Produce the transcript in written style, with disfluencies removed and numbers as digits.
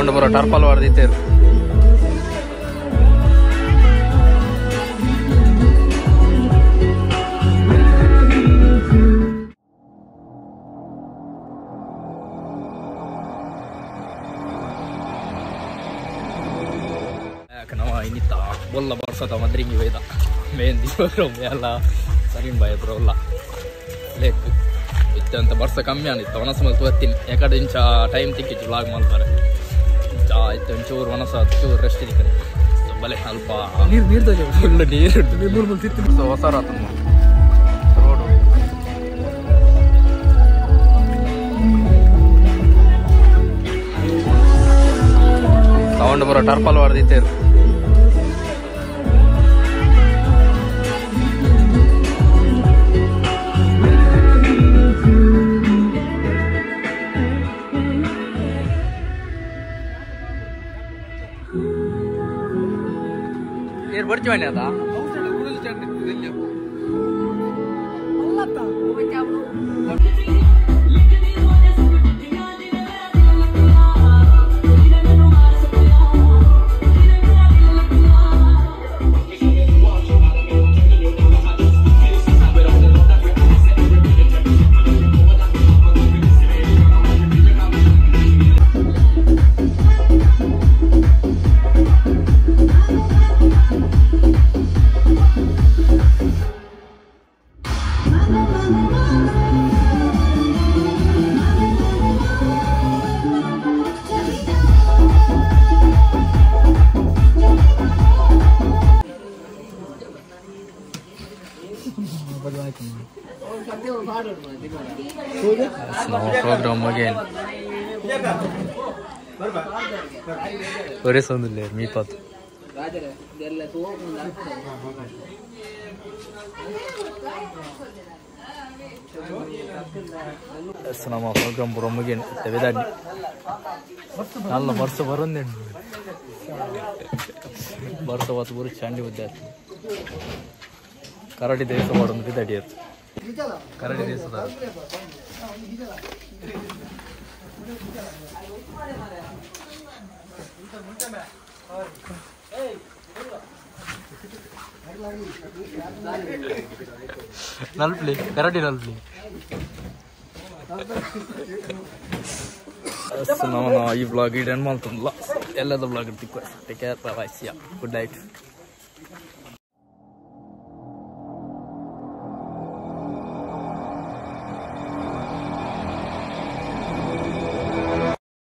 Sound ಬರೋ ಟರ್ಪಲ್ ಹೊಡೆದಿತ್ತೇರು kenapa ini tak bola barsada madringi beda mehendi program ಎಲ್ಲ Sarin bye bro ಅಲ್ಲ lake ಇತ್ತಂತ ವರ್ಷ ಕಮ್ಮಿ ಆನಿತ್ತು ವನಸ ಮಲ್ತು ಬರ್ತೀನಿ ಯಾಕಡೆ ಇಂಚ ಟೈಮ್ ತಿಕ್ಕಿತ್ತು ವ್ಲಾಗ್ ಮಾಡ್ತಾರೆ ಇಂಚ ಇತ್ತು ಒಂಚೂರು ವನಸ ಚೂರು ರೆಸ್ಟ್ ಇದ್ದೀನಿ ಬಲೆ ಸ್ವಲ್ಪ ನೀರು ಫುಲ್ ನೀರು ಸೊ ಹೊಸ ರಾತ ರೋಡು ಸೌಂಡ್ ಬರೋ ಟರ್ಪಲ್ ಹೊಡೆದಿತ್ತೇರು ಬರ್ತೀವಿ ಅದ program again. Ores ondile mi patu. Nama program again. Tevedadi. Nalla barsa barunde. Barsa vatu buru chandi budde. Karadi desa madonu bidadi. Karadi desa da. Malpule, karadi malpule. So now ಈ vlog end ಮಾಡ್ತೀನಿ ಎಲ್ಲ vlog take care bye bye see ya good night